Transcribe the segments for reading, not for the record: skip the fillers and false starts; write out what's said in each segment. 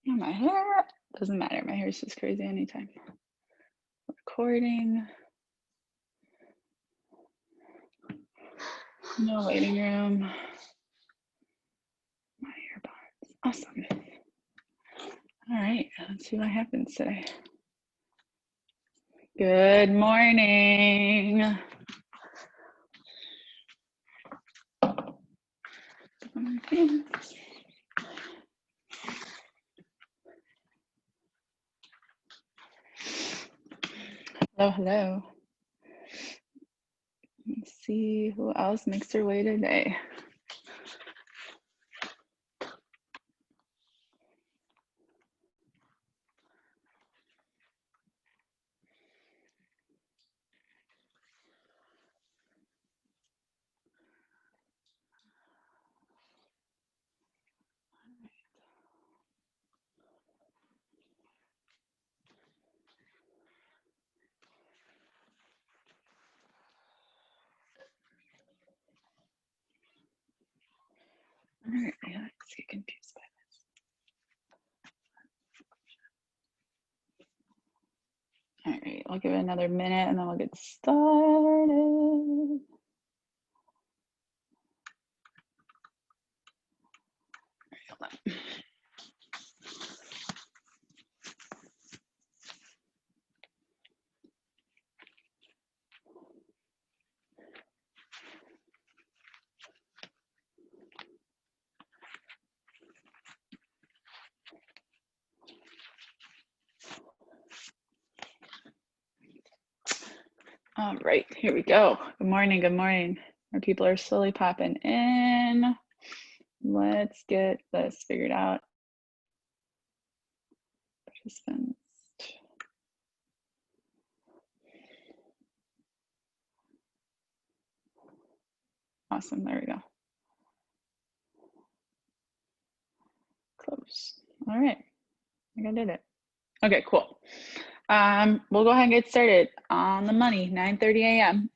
My hair doesn't matter. My hair is just crazy anytime. Recording. No waiting room. My AirPods. Awesome. All right, let's see what happens today. Good morning. Hello, hello. Let's see who else makes their way today. All right, let's get confused by this. All right, I'll give it another minute and then we'll get started. Hold on. All right, here we go. Good morning, good morning. Our people are slowly popping in. Let's get this figured out. Participants. Awesome, there we go. Close. All right, I think I did it. Okay, cool. We'll go ahead and get started on the money, 9:30 a.m.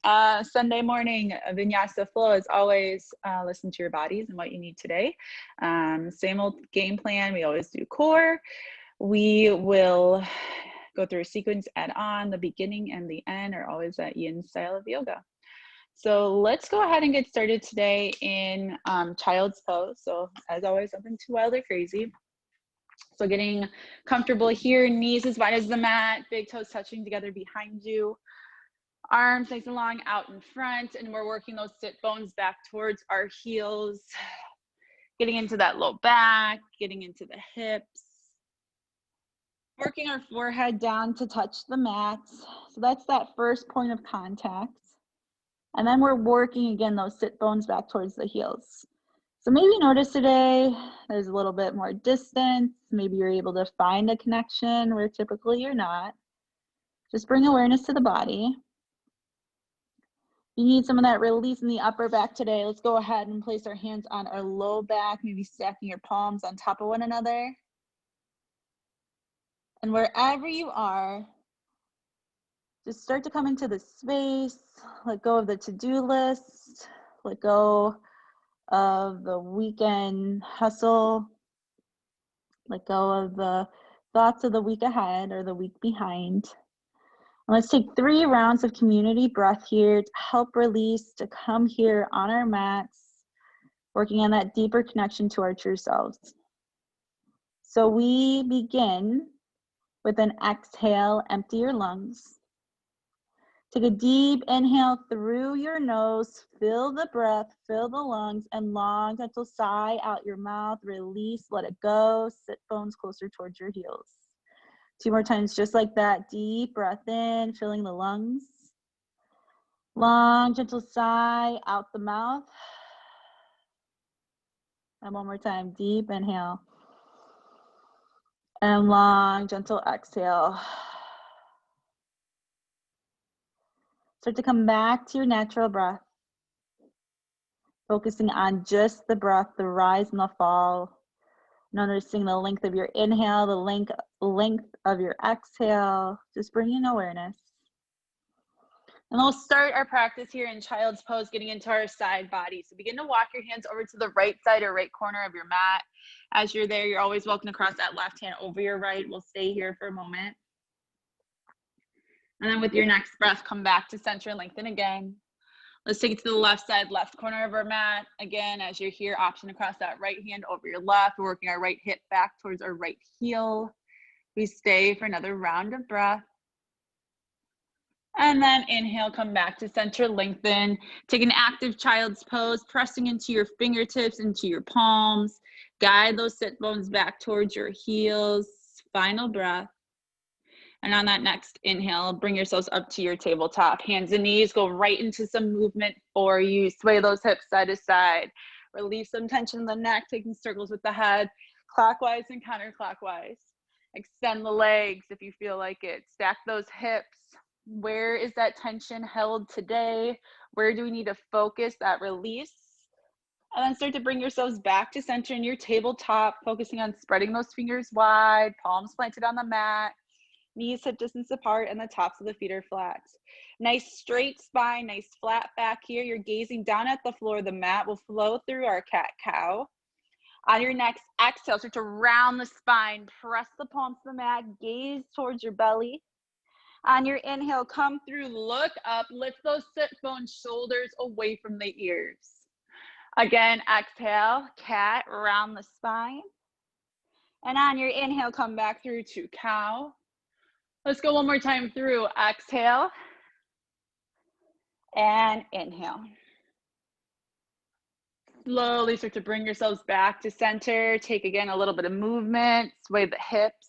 Sunday morning, Vinyasa flow. As always, listen to your bodies and what you need today. Same old game plan. We always do core. We will go through a sequence add on. The beginning and the end are always that yin style of yoga. So let's go ahead and get started today in child's pose. So as always, nothing too wild or crazy. So getting comfortable here, knees as wide as the mat, big toes touching together behind you, arms nice and long out in front, and we're working those sit bones back towards our heels, getting into that low back, getting into the hips, working our forehead down to touch the mat. So that's that first point of contact. And then we're working again those sit bones back towards the heels. So maybe notice today there's a little bit more distance. Maybe you're able to find a connection where typically you're not. Just bring awareness to the body. You need some of that release in the upper back today. Let's go ahead and place our hands on our low back, maybe stacking your palms on top of one another. And wherever you are, just start to come into the space. Let go of the to-do list. Let go of the weekend hustle. Let go of the thoughts of the week ahead or the week behind. And let's take 3 rounds of community breath here to help release, to come here on our mats, working on that deeper connection to our true selves. So we begin with an exhale, empty your lungs. Take a deep inhale through your nose, fill the breath, fill the lungs, and long, gentle sigh out your mouth, release, let it go, sit bones closer towards your heels. 2 more times, just like that, deep breath in, filling the lungs. Long, gentle sigh out the mouth. And 1 more time, deep inhale. And long, gentle exhale. Start to come back to your natural breath. Focusing on just the breath, the rise and the fall. Noticing the length of your inhale, the length of your exhale. Just bringing awareness. And we'll start our practice here in child's pose, getting into our side body. So begin to walk your hands over to the right side or right corner of your mat. As you're there, you're always welcome to cross that left hand over your right. We'll stay here for a moment. And then with your next breath, come back to center and lengthen again. Let's take it to the left side, left corner of our mat. Again, as you're here, option to cross that right hand over your left. We're working our right hip back towards our right heel. We stay for another round of breath. And then inhale, come back to center, lengthen. Take an active child's pose, pressing into your fingertips, into your palms. Guide those sit bones back towards your heels. Final breath. And on that next inhale, bring yourselves up to your tabletop. Hands and knees go right into some movement for you. Sway those hips side to side. Release some tension in the neck, taking circles with the head, clockwise and counterclockwise. Extend the legs if you feel like it. Stack those hips. Where is that tension held today? Where do we need to focus that release? And then start to bring yourselves back to center in your tabletop, focusing on spreading those fingers wide, palms planted on the mat, knees hip distance apart, and the tops of the feet are flat. Nice straight spine, nice flat back here. You're gazing down at the floor. The mat will flow through our cat-cow. On your next exhale, start to round the spine, press the palms to the mat, gaze towards your belly. On your inhale, come through, look up, lift those sit bones, shoulders away from the ears. Again, exhale, cat, round the spine. And on your inhale, come back through to cow. Let's go one more time through. Exhale and inhale. Slowly start to bring yourselves back to center. Take again a little bit of movement, sway the hips.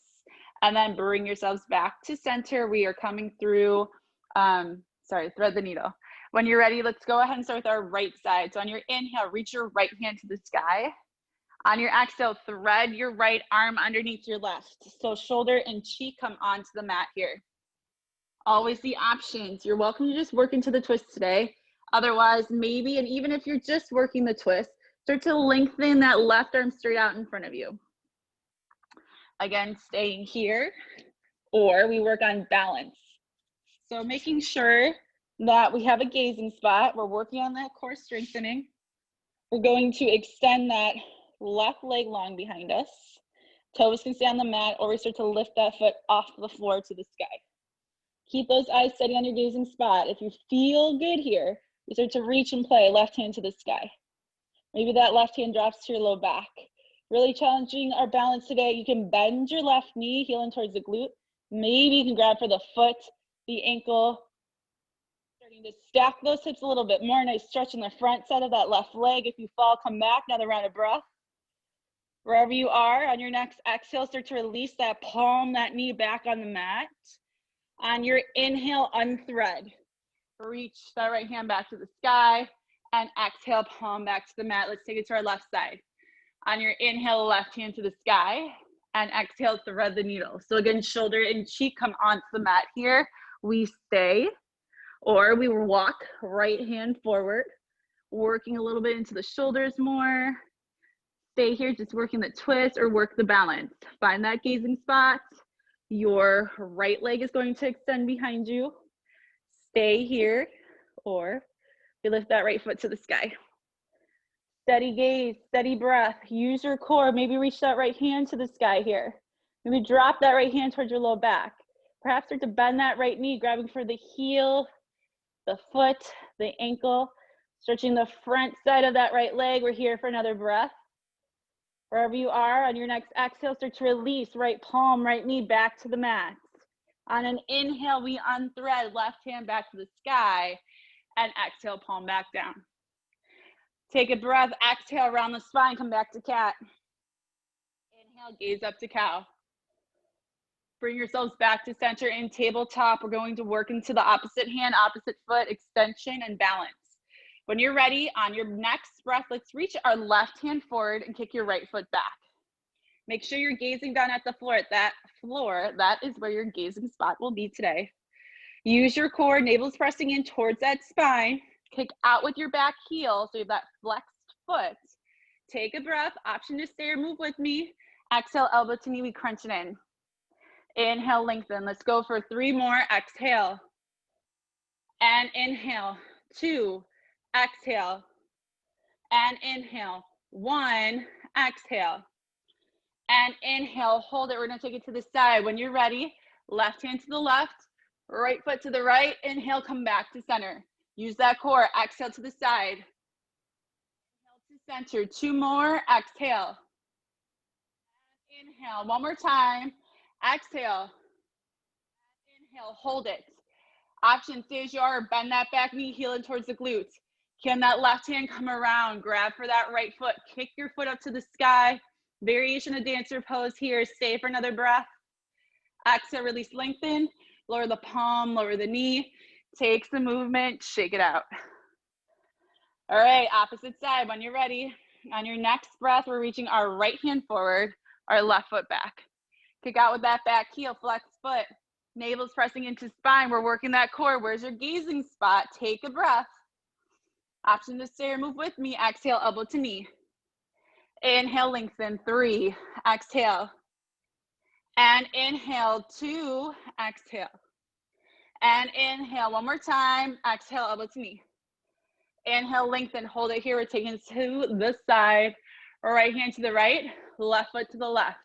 And then bring yourselves back to center. We are coming through, thread the needle. When you're ready, let's go ahead and start with our right side. So on your inhale, reach your right hand to the sky. On your exhale, thread your right arm underneath your left. So shoulder and cheek come onto the mat here. Always the options. You're welcome to just work into the twist today. Otherwise, maybe, and even if you're just working the twist, start to lengthen that left arm straight out in front of you. Again, staying here, or we work on balance. So making sure that we have a gazing spot. We're working on that core strengthening. We're going to extend that left leg long behind us. Toes can stay on the mat, or we start to lift that foot off the floor to the sky. Keep those eyes steady on your gazing spot. If you feel good here, you start to reach and play left hand to the sky. Maybe that left hand drops to your low back. Really challenging our balance today. You can bend your left knee, heeling towards the glute. Maybe you can grab for the foot, the ankle. Starting to stack those hips a little bit more. Nice stretch in the front side of that left leg. If you fall, come back. Another round of breath. Wherever you are, on your next exhale, start to release that palm, that knee back on the mat. On your inhale, unthread. Reach that right hand back to the sky. And exhale, palm back to the mat. Let's take it to our left side. On your inhale, left hand to the sky, and exhale, thread the needle. So again, shoulder and cheek come onto the mat here. We stay, or we will walk right hand forward, working a little bit into the shoulders more. Stay here, just working the twist or work the balance. Find that gazing spot. Your right leg is going to extend behind you. Stay here, or you lift that right foot to the sky. Steady gaze, steady breath. Use your core. Maybe reach that right hand to the sky here. Maybe drop that right hand towards your low back. Perhaps start to bend that right knee, grabbing for the heel, the foot, the ankle, stretching the front side of that right leg. We're here for another breath. Wherever you are, on your next exhale, start to release right palm, right knee back to the mat. On an inhale, we unthread, left hand back to the sky, and exhale, palm back down. Take a breath, exhale, round the spine, come back to cat. Inhale, gaze up to cow. Bring yourselves back to center in tabletop. We're going to work into the opposite hand, opposite foot, extension and balance. When you're ready, on your next breath, let's reach our left hand forward and kick your right foot back. Make sure you're gazing down at the floor. That is where your gazing spot will be today. Use your core, navel's pressing in towards that spine. Kick out with your back heel, so you have that flexed foot. Take a breath, option to stay or move with me. Exhale, elbow to knee, we crunch it in. Inhale, lengthen. Let's go for 3 more. Exhale. and inhale, 2, exhale, and inhale, 1, exhale, and inhale, hold it. We're gonna take it to the side. When you're ready, left hand to the left, right foot to the right, inhale, come back to center. Use that core, exhale to the side. Inhale to center, 2 more, exhale. Inhale, one more time, exhale. Inhale, hold it. Option, stay as you are, bend that back knee, heel in towards the glutes. Can that left hand come around, grab for that right foot, kick your foot up to the sky. Variation of dancer pose here, stay for another breath. Exhale, release, lengthen, lower the palm, lower the knee, take the movement, shake it out. All right, opposite side, when you're ready. On your next breath, we're reaching our right hand forward, our left foot back. Kick out with that back heel, flex foot. Navel's pressing into spine. We're working that core. Where's your gazing spot? Take a breath. Option to stay or move with me. Exhale, elbow to knee. Inhale, lengthen, 3, exhale. And inhale, 2, exhale. And inhale, one more time. Exhale, elbow to knee. Inhale, lengthen, hold it here. We're taking to the side. Right hand to the right, left foot to the left.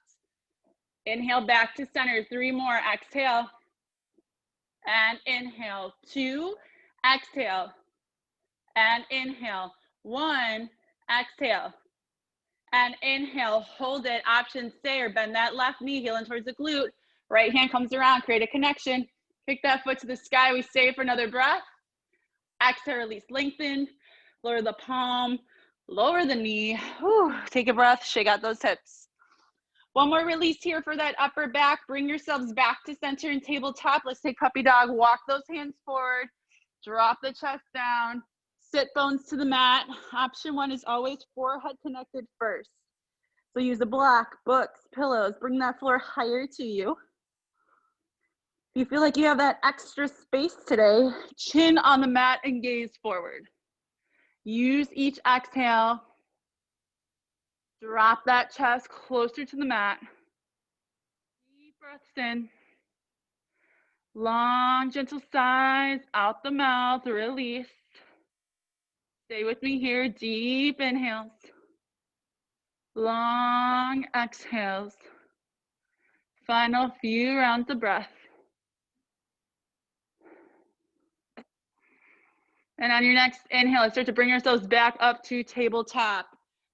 Inhale, back to center, 3 more, exhale. And inhale, 2, exhale. And inhale, 1, exhale. And inhale, hold it, option stay or bend that left knee, heel in towards the glute. Right hand comes around, create a connection. Kick that foot to the sky, we stay for another breath. Exhale, release, lengthen, lower the palm, lower the knee. Whew. Take a breath, shake out those hips. One more release here for that upper back. Bring yourselves back to center and tabletop. Let's take puppy dog, walk those hands forward, drop the chest down. Sit bones to the mat. Option 1 is always forehead connected first. So use a block, books, pillows. Bring that floor higher to you. If you feel like you have that extra space today, chin on the mat and gaze forward. Use each exhale. Drop that chest closer to the mat. Deep breaths in. Long, gentle sighs out the mouth, release. Stay with me here, deep inhales. Long exhales. Final few rounds of breath. And on your next inhale, start to bring yourselves back up to tabletop.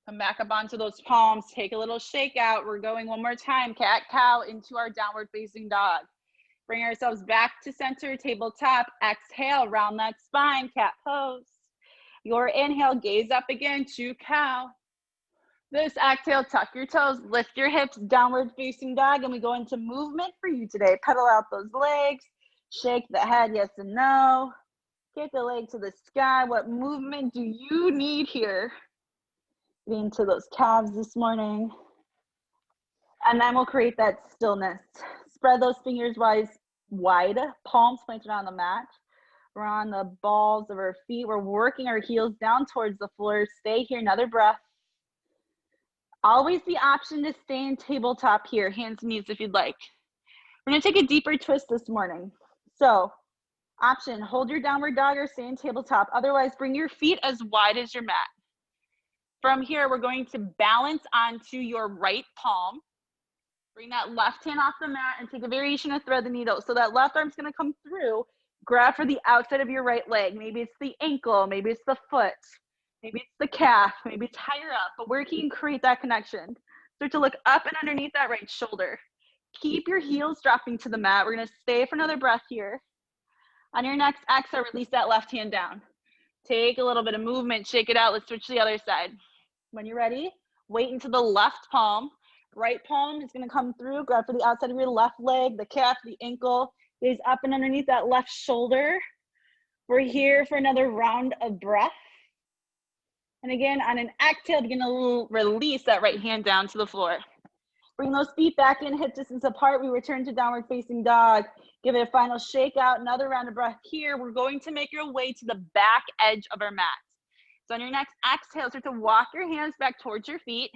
Come back up onto those palms. Take a little shake out. We're going one more time. Cat cow into our downward facing dog. Bring ourselves back to center, tabletop. Exhale, round that spine, cat pose. Your inhale, gaze up again to cow. This exhale, tuck your toes, lift your hips, downward facing dog, and we go into movement for you today. Pedal out those legs, shake the head, yes and no. Kick the leg to the sky. What movement do you need here? Get into those calves this morning. And then we'll create that stillness. Spread those fingers wide, palms planted on the mat. We're on the balls of our feet. We're working our heels down towards the floor. Stay here, another breath. Always the option to stay in tabletop here, hands and knees if you'd like. We're gonna take a deeper twist this morning. So, option, hold your downward dog or stay in tabletop. Otherwise, bring your feet as wide as your mat. From here, we're going to balance onto your right palm. Bring that left hand off the mat and take a variation of thread the needle. So that left arm's gonna come through, grab for the outside of your right leg. Maybe it's the ankle, maybe it's the foot, maybe it's the calf, maybe it's higher up, but where can you create that connection? Start to look up and underneath that right shoulder. Keep your heels dropping to the mat. We're gonna stay for another breath here. On your next exhale, release that left hand down. Take a little bit of movement, shake it out. Let's switch to the other side. When you're ready, weight into the left palm. Right palm is gonna come through, grab for the outside of your left leg, the calf, the ankle. Gaze up and underneath that left shoulder. We're here for another round of breath. And again, on an exhale, begin to release that right hand down to the floor. Bring those feet back in, hip distance apart. We return to downward facing dog. Give it a final shake out, another round of breath here. We're going to make your way to the back edge of our mat. So on your next exhale, start to walk your hands back towards your feet.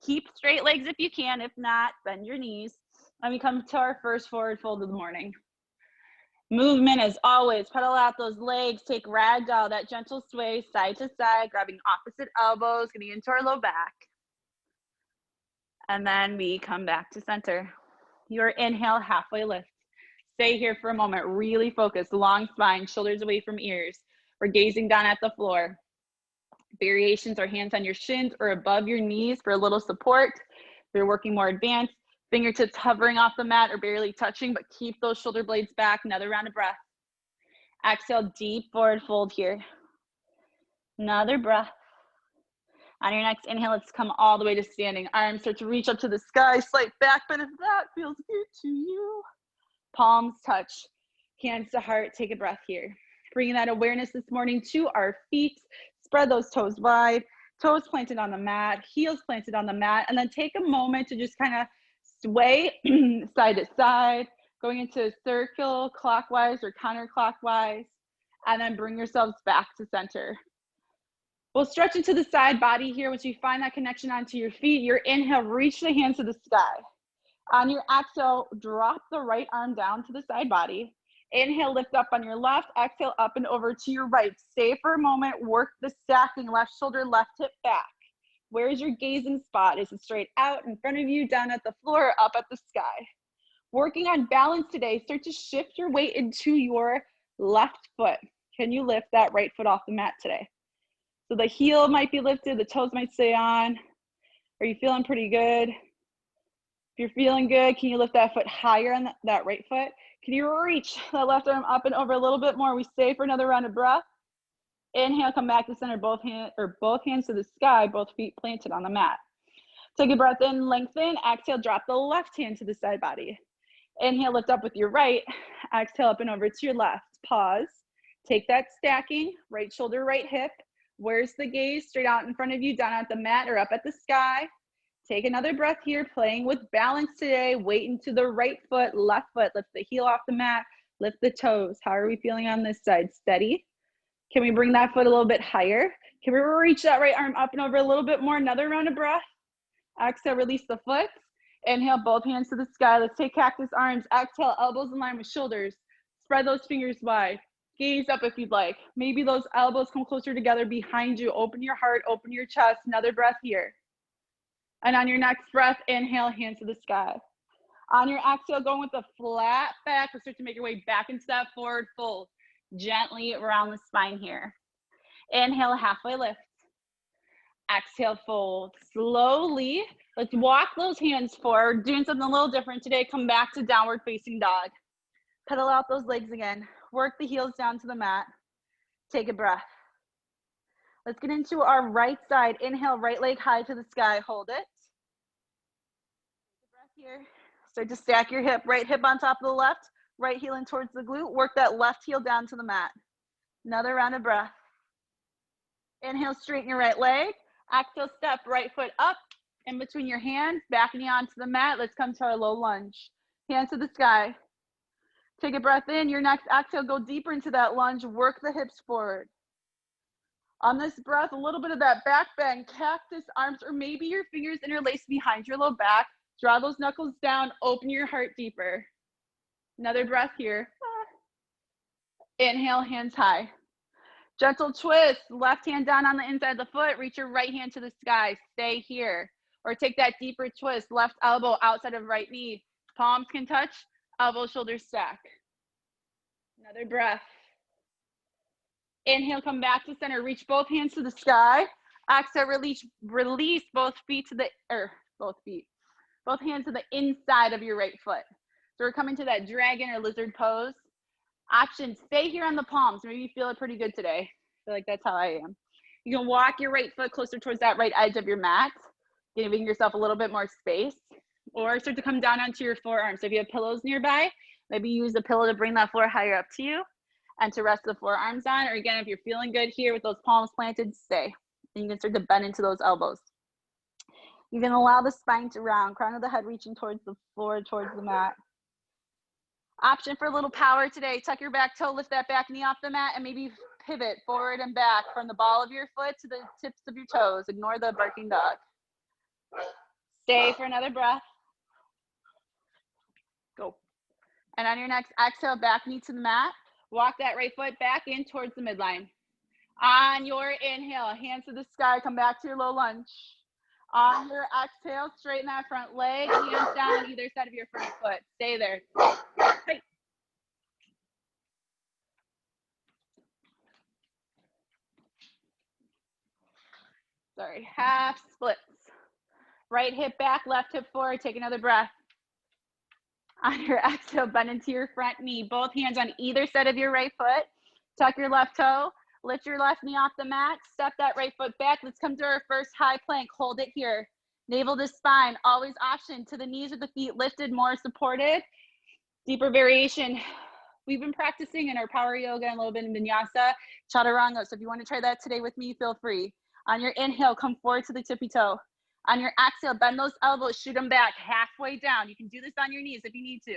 Keep straight legs if you can. If not, bend your knees. And we come to our first forward fold of the morning. Movement as always, pedal out those legs, take ragdoll, that gentle sway side to side, grabbing opposite elbows, getting into our low back. And then we come back to center. Your inhale, halfway lift. Stay here for a moment, really focus, long spine, shoulders away from ears. We're gazing down at the floor. Variations are hands on your shins or above your knees for a little support. If you're working more advanced, fingertips hovering off the mat or barely touching, but keep those shoulder blades back. Another round of breath. Exhale, deep forward fold here. Another breath. On your next inhale, let's come all the way to standing. Arms start to reach up to the sky, slight back bend if that feels good to you. Palms touch, hands to heart, take a breath here. Bringing that awareness this morning to our feet. Spread those toes wide, toes planted on the mat, heels planted on the mat, and then take a moment to just kind of sway side to side, going into a circle clockwise or counterclockwise, and then bring yourselves back to center. We'll stretch into the side body here. Once you find that connection onto your feet, your inhale, reach the hands to the sky. On your exhale, drop the right arm down to the side body. Inhale, lift up on your left. Exhale, up and over to your right. Stay for a moment. Work the stacking, left shoulder, left hip back. Where's your gazing spot? Is it straight out in front of you, down at the floor, or up at the sky? Working on balance today. Start to shift your weight into your left foot. Can you lift that right foot off the mat today? So the heel might be lifted, the toes might stay on. Are you feeling pretty good? If you're feeling good, can you lift that foot higher on that right foot? Can you reach that left arm up and over a little bit more? We stay for another round of breath. Inhale, come back to center, both hands to the sky, both feet planted on the mat. Take a breath in, lengthen. Exhale, drop the left hand to the side body. Inhale, lift up with your right. Exhale, up and over to your left. Pause. Take that stacking, right shoulder, right hip. Where's the gaze? Straight out in front of you, down at the mat or up at the sky. Take another breath here, playing with balance today. Weight into the right foot, left foot. Lift the heel off the mat, lift the toes. How are we feeling on this side? Steady. Can we bring that foot a little bit higher? Can we reach that right arm up and over a little bit more? Another round of breath. Exhale, release the foot. Inhale, both hands to the sky. Let's take cactus arms. Exhale, elbows in line with shoulders. Spread those fingers wide. Gaze up if you'd like. Maybe those elbows come closer together behind you. Open your heart, open your chest. Another breath here. And on your next breath, inhale, hands to the sky. On your exhale, going with a flat back, we'll start to make your way back into that forward fold. Gently around the spine here. Inhale, halfway lift. Exhale, fold. Slowly, let's walk those hands forward. Doing something a little different today. Come back to downward facing dog. Pedal out those legs again. Work the heels down to the mat. Take a breath. Let's get into our right side. Inhale, right leg high to the sky. Hold it. Take a breath here. Start to stack your hip. Right hip on top of the left. Right heel in towards the glute. Work that left heel down to the mat. Another round of breath. Inhale, straighten your right leg. Exhale, step right foot up in between your hands. Back knee onto the mat. Let's come to our low lunge. Hands to the sky. Take a breath in. Your next exhale, go deeper into that lunge. Work the hips forward. On this breath, a little bit of that back bend, cactus arms, or maybe your fingers interlace behind your low back. Draw those knuckles down. Open your heart deeper. Another breath here. Inhale, hands high. Gentle twist. Left hand down on the inside of the foot. Reach your right hand to the sky. Stay here. Or take that deeper twist. Left elbow outside of right knee. Palms can touch. Elbow, shoulders stack. Another breath. Inhale, come back to center. Reach both hands to the sky. Exhale, release both feet to the, both hands to the inside of your right foot. So we're coming to that dragon or lizard pose. Option, stay here on the palms. Maybe you feel it pretty good today. I feel like that's how I am. You can walk your right foot closer towards that right edge of your mat, giving yourself a little bit more space. Or start to come down onto your forearms. So if you have pillows nearby, maybe use a pillow to bring that floor higher up to you and to rest the forearms on. Or again, if you're feeling good here with those palms planted, stay. And you can start to bend into those elbows. You can allow the spine to round, crown of the head reaching towards the floor, towards the mat. Option for a little power today. Tuck your back toe, lift that back knee off the mat, and maybe pivot forward and back from the ball of your foot to the tips of your toes. Ignore the barking dog. Stay for another breath. Go. And on your next exhale, back knee to the mat. Walk that right foot back in towards the midline. On your inhale, hands to the sky, come back to your low lunge. On your exhale, straighten that front leg, hands down on either side of your front foot. Stay there. Hey. Sorry, half splits. Right hip back, left hip forward, take another breath. On your exhale, bend into your front knee, both hands on either side of your right foot. Tuck your left toe, lift your left knee off the mat, step that right foot back. Let's come to our first high plank, hold it here. Navel to spine, always option to the knees or the feet lifted, more supported. Deeper variation. We've been practicing in our power yoga and a little bit in Vinyasa, Chaturanga. So if you want to try that today with me, feel free. On your inhale, come forward to the tippy toe. On your exhale, bend those elbows, shoot them back halfway down. You can do this on your knees if you need to.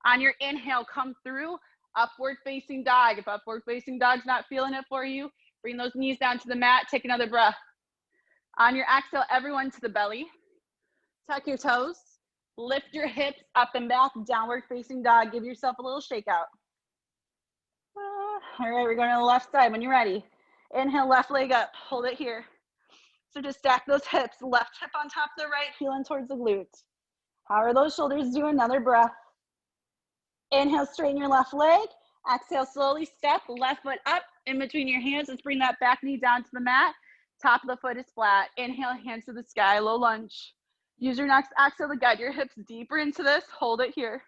On your inhale, come through, upward facing dog. If upward facing dog's not feeling it for you, bring those knees down to the mat, take another breath. On your exhale, everyone to the belly. Tuck your toes, lift your hips up and back, downward facing dog. Give yourself a little shake out. All right, we're going to the left side when you're ready. Inhale, left leg up, hold it here. So just stack those hips, left hip on top of the right, heeling towards the glutes. How are those shoulders doing? Another breath. Inhale, straighten your left leg. Exhale, slowly step left foot up in between your hands. Let's bring that back knee down to the mat. Top of the foot is flat. Inhale, hands to the sky, low lunge. Use your next exhale to guide your hips deeper into this. Hold it here.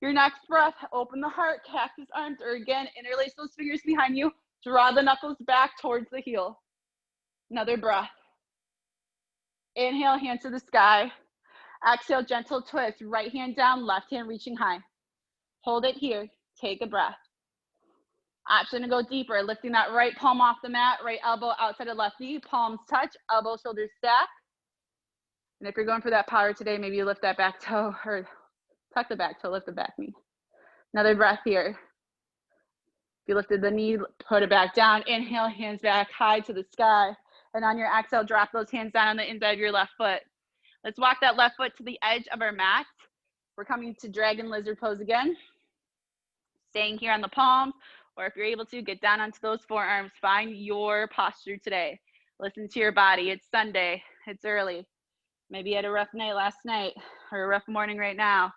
Your next breath, open the heart, cactus arms, or again, interlace those fingers behind you. Draw the knuckles back towards the heel. Another breath. Inhale, hands to the sky. Exhale, gentle twist. Right hand down, left hand reaching high. Hold it here. Take a breath. Option to go deeper, lifting that right palm off the mat, right elbow outside of left knee, palms touch, elbow, shoulders stack. And if you're going for that power today, maybe you lift that back toe or tuck the back toe, lift the back knee. Another breath here. If you lifted the knee, put it back down. Inhale, hands back high to the sky. And on your exhale, drop those hands down on the inside of your left foot. Let's walk that left foot to the edge of our mat. We're coming to dragon lizard pose again. Staying here on the palms, or if you're able to, get down onto those forearms. Find your posture today. Listen to your body. It's Sunday. It's early. Maybe you had a rough night last night or a rough morning right now.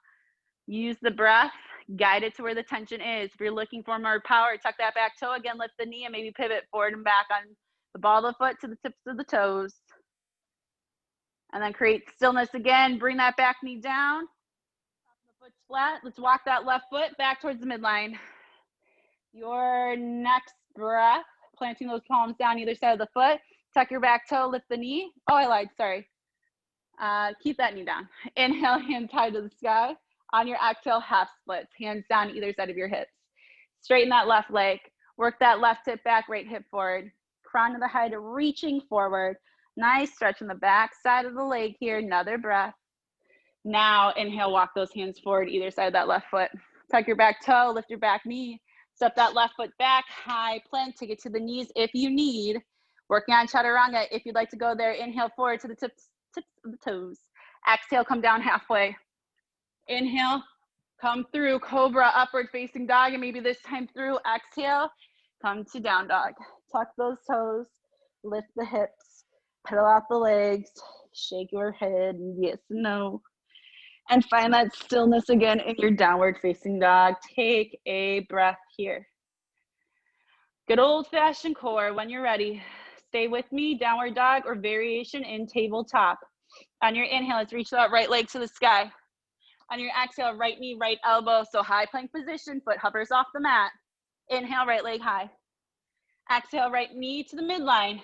Use the breath. Guide it to where the tension is. If you're looking for more power, tuck that back toe again, lift the knee, and maybe pivot forward and back on the ball of the foot to the tips of the toes. And then create stillness again. Bring that back knee down. The foot's flat. Let's walk that left foot back towards the midline. Your next breath, planting those palms down either side of the foot. Tuck your back toe, lift the knee. Oh, I lied, sorry. Keep that knee down. Inhale, hands high to the sky. On your exhale, half splits, hands down either side of your hips. Straighten that left leg. Work that left hip back, right hip forward. Crown of the head, reaching forward. Nice stretch in the back side of the leg here. Another breath. Now, inhale, walk those hands forward, either side of that left foot. Tuck your back toe, lift your back knee. Step that left foot back, high plank, take it to the knees if you need. Working on Chaturanga if you'd like to go there. Inhale forward to the tips of the toes. Exhale, come down halfway. Inhale, come through, cobra, upward facing dog, and maybe this time through, exhale, come to down dog. Tuck those toes, lift the hips, pedal out the legs, shake your head, yes, no. And find that stillness again in your downward facing dog. Take a breath here. Good old fashioned core when you're ready. Stay with me, downward dog or variation in tabletop. On your inhale, let's reach that right leg to the sky. On your exhale, right knee, right elbow. So high plank position, foot hovers off the mat. Inhale, right leg high. Exhale, right knee to the midline.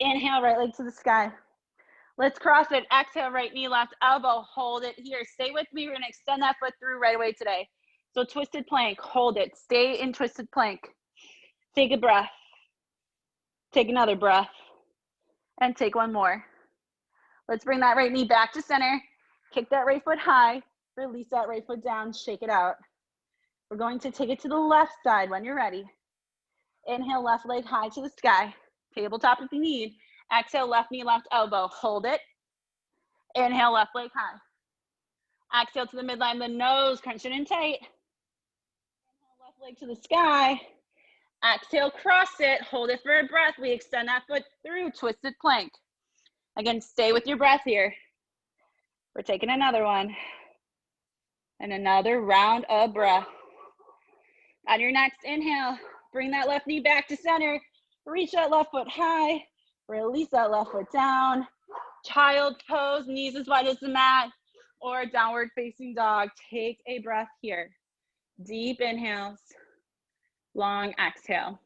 Inhale, right leg to the sky. Let's cross it. Exhale, right knee, left elbow. Hold it here. Stay with me. We're going to extend that foot through right away today. So twisted plank. Hold it. Stay in twisted plank. Take a breath. Take another breath. And take one more. Let's bring that right knee back to center. Kick that right foot high. Release that right foot down. Shake it out. We're going to take it to the left side when you're ready. Inhale, left leg high to the sky. Tabletop if you need. Exhale, left knee, left elbow. Hold it. Inhale, left leg high. Exhale to the midline, the nose, crunch it in tight. Inhale, left leg to the sky. Exhale, cross it, hold it for a breath. We extend that foot through, twisted plank. Again, stay with your breath here. We're taking another one. And another round of breath. On your next inhale, bring that left knee back to center. Reach that left foot high. Release that left foot down. Child pose, knees as wide as the mat, or downward facing dog. Take a breath here. Deep inhales, long exhale.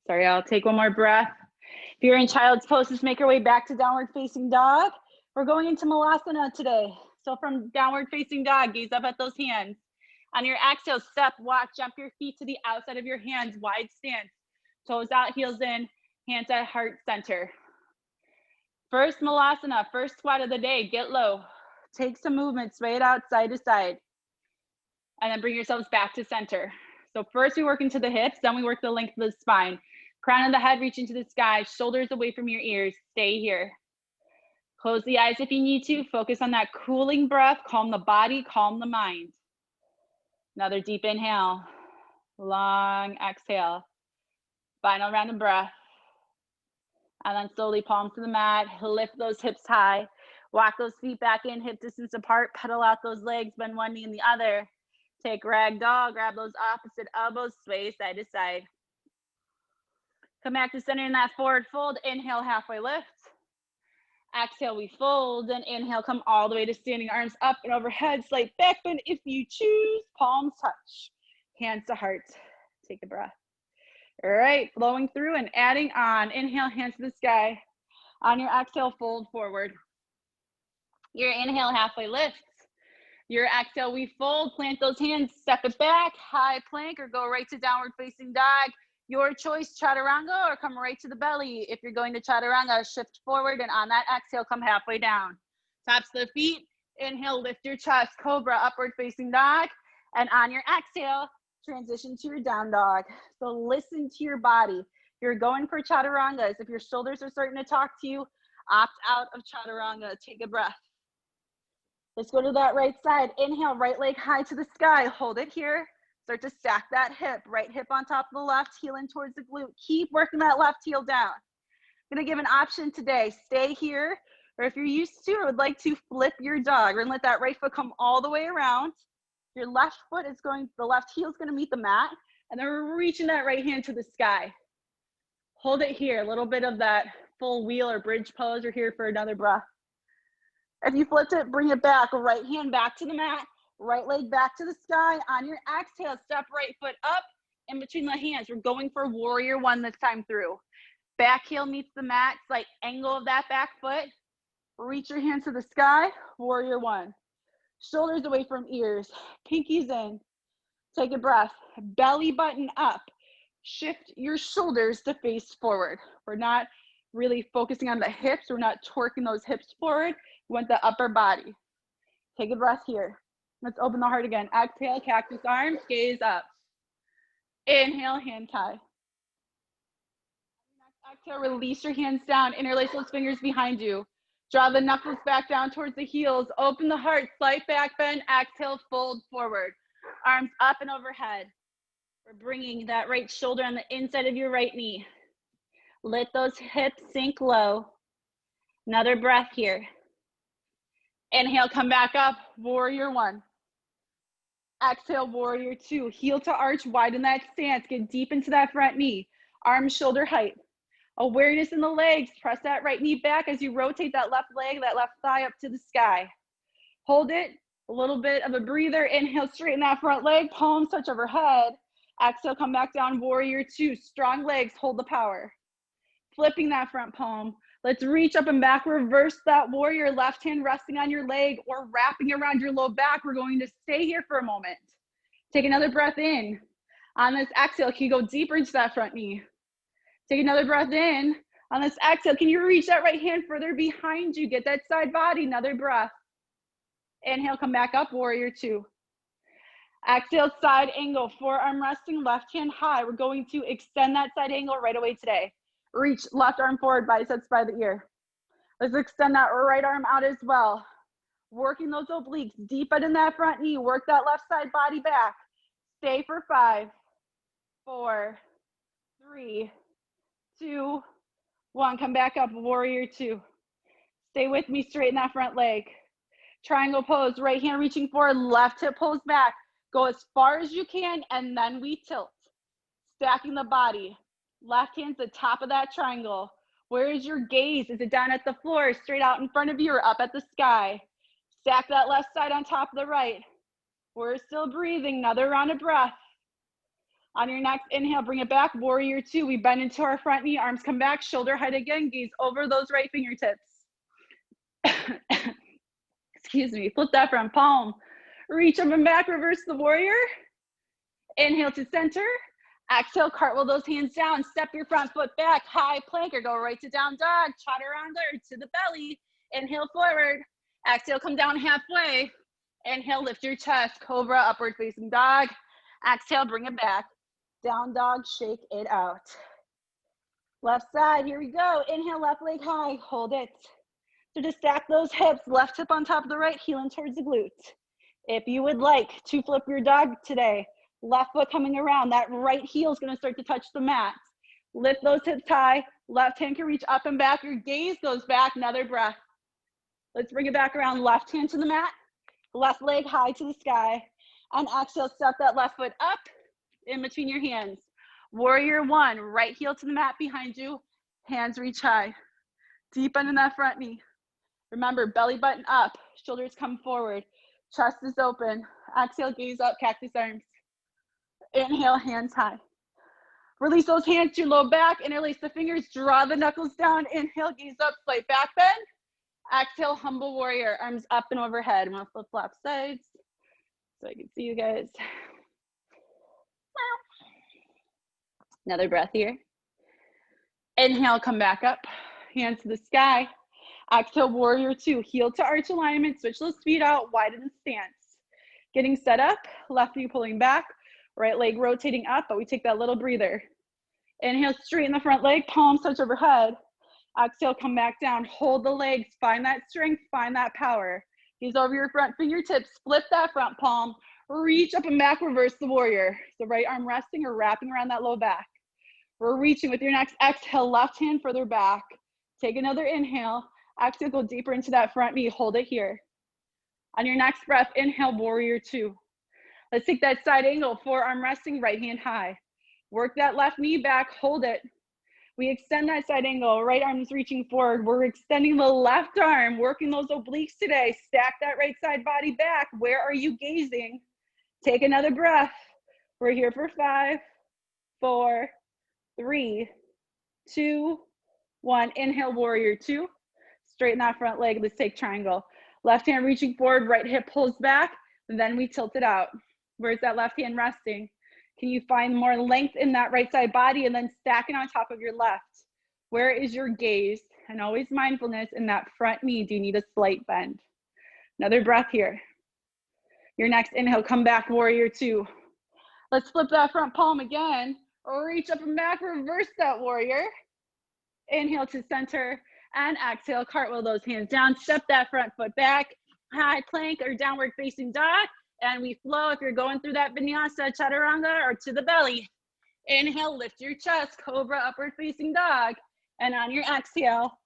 Sorry, I'll take one more breath. If you're in child's pose, just make your way back to downward facing dog. We're going into Malasana today. So from downward facing dog, gaze up at those hands. On your exhale, step, walk, jump your feet to the outside of your hands, wide stance. Toes out, heels in, hands at heart center. First Malasana, first squat of the day, get low. Take some movement, sway it out side to side. And then bring yourselves back to center. So first we work into the hips, then we work the length of the spine. Crown of the head, reach into the sky, shoulders away from your ears, stay here. Close the eyes if you need to, focus on that cooling breath, calm the body, calm the mind. Another deep inhale, long exhale. Final round of breath. And then slowly palms to the mat, lift those hips high, walk those feet back in, hip distance apart, pedal out those legs, bend one knee and the other. Take ragdoll, grab those opposite elbows, sway side to side. Come back to center in that forward fold, inhale, halfway lift. Exhale, we fold, and inhale, come all the way to standing, arms up and overhead, slight back bend if you choose, palms touch, hands to heart. Take a breath. All right, flowing through and adding on. Inhale, hands to the sky. On your exhale, fold forward. Your inhale, halfway lift. Your exhale, we fold, plant those hands, step it back, high plank, or go right to downward facing dog. Your choice, chaturanga, or come right to the belly. If you're going to chaturanga, shift forward, and on that exhale, come halfway down. Tops of the feet, inhale, lift your chest, cobra, upward facing dog. And on your exhale, transition to your down dog. So listen to your body. You're going for chaturangas. If your shoulders are starting to talk to you, opt out of chaturanga. Take a breath. Let's go to that right side. Inhale, right leg high to the sky. Hold it here. Start to stack that hip. Right hip on top of the left, heel in towards the glute. Keep working that left heel down. I'm gonna give an option today. Stay here, or if you're used to or would like to, flip your dog. We're gonna let that right foot come all the way around. Your left foot is going, the left heel is gonna meet the mat, and then we're reaching that right hand to the sky. Hold it here, a little bit of that full wheel or bridge pose. We're here for another breath. If you flipped it, bring it back. Right hand back to the mat, right leg back to the sky. On your exhale, step right foot up in between the hands. We're going for warrior one this time through. Back heel meets the mat, slight angle of that back foot. Reach your hands to the sky, warrior one. Shoulders away from ears, pinkies in. Take a breath, belly button up. Shift your shoulders to face forward. We're not really focusing on the hips. We're not twerking those hips forward. We want the upper body. Take a breath here. Let's open the heart again. Exhale, cactus arms, gaze up. Inhale, hand tie. Exhale, release your hands down. Interlace those fingers behind you. Draw the knuckles back down towards the heels. Open the heart, slight back bend. Exhale, fold forward. Arms up and overhead. We're bringing that right shoulder on the inside of your right knee. Let those hips sink low. Another breath here. Inhale, come back up, warrior one. Exhale, warrior two. Heel to arch, widen that stance. Get deep into that front knee. Arms shoulder height. Awareness in the legs. Press that right knee back as you rotate that left leg, that left thigh up to the sky. Hold it, a little bit of a breather. Inhale, straighten that front leg, palms touch overhead. Exhale, come back down, warrior two. Strong legs, hold the power. flipping that front palm. Let's reach up and back, reverse that warrior, left hand resting on your leg or wrapping around your low back. We're going to stay here for a moment. Take another breath in. On this exhale, can you go deeper into that front knee? Take another breath in. On this exhale, can you reach that right hand further behind you? Get that side body, another breath. Inhale, come back up, warrior two. Exhale, side angle, forearm resting, left hand high. We're going to extend that side angle right away today. Reach left arm forward, biceps by the ear. Let's extend that right arm out as well. Working those obliques, deep in that front knee. Work that left side body back. Stay for 5, 4, 3, 2, 1. Come back up, warrior two. Stay with me, straighten that front leg. Triangle pose, right hand reaching forward, left hip pulls back. Go as far as you can, and then we tilt. Stacking the body. Left hand's the top of that triangle. Where is your gaze? Is it down at the floor, straight out in front of you, or up at the sky? Stack that left side on top of the right. We're still breathing, another round of breath. On your next inhale, bring it back, warrior two. We bend into our front knee, arms come back, shoulder height again, gaze over those right fingertips. Excuse me, flip that front palm. Reach up and back, reverse the warrior. Inhale to center. Exhale, cartwheel those hands down. Step your front foot back, high plank, or go right to down dog. Chaturanga to the belly. Inhale forward. Exhale, come down halfway. Inhale, lift your chest. Cobra, upward facing dog. Exhale, bring it back. Down dog, shake it out. Left side, here we go. Inhale, left leg high, hold it. So just stack those hips, left hip on top of the right, heeling towards the glutes. If you would like to flip your dog today, left foot coming around, that right heel is gonna start to touch the mat. Lift those hips high, left hand can reach up and back, your gaze goes back, another breath. Let's bring it back around, left hand to the mat, left leg high to the sky, and exhale, step that left foot up in between your hands. Warrior one, right heel to the mat behind you, hands reach high. Deep into that front knee. Remember, belly button up, shoulders come forward, chest is open. Exhale, gaze up, cactus arms. Inhale, hands high. Release those hands to your low back, interlace the fingers, draw the knuckles down. Inhale, gaze up, slight back bend. Exhale, humble warrior, arms up and overhead. I'm gonna flip flop sides so I can see you guys. Another breath here. Inhale, come back up, hands to the sky. Exhale, warrior two, heel to arch alignment, switch those feet out, widen the stance. Getting set up, left knee pulling back, right leg rotating up, but we take that little breather. Inhale, straighten the front leg, palms touch overhead. Exhale, come back down, hold the legs, find that strength, find that power. Gaze over your front fingertips, flip that front palm, reach up and back, reverse the warrior. So right arm resting or wrapping around that low back. We're reaching with your next exhale, left hand further back. Take another inhale. Exhale, go deeper into that front knee, hold it here. On your next breath, inhale, warrior two. Let's take that side angle, forearm resting, right hand high. Work that left knee back, hold it. We extend that side angle, right arm is reaching forward. We're extending the left arm, working those obliques today. Stack that right side body back. Where are you gazing? Take another breath. We're here for 5, 4, 3, 2, 1. Inhale, warrior two. Straighten that front leg. Let's take triangle. Left hand reaching forward, right hip pulls back, and then we tilt it out. Where's that left hand resting? Can you find more length in that right side body and then stack it on top of your left? Where is your gaze? And always mindfulness in that front knee. Do you need a slight bend? Another breath here. Your next inhale, come back, warrior two. Let's flip that front palm again. Reach up and back, reverse that warrior. Inhale to center and exhale, cartwheel those hands down. Step that front foot back, high plank or downward facing dog. And we flow if you're going through that vinyasa, chaturanga, or to the belly. Inhale, lift your chest, cobra, upward facing dog. And on your exhale,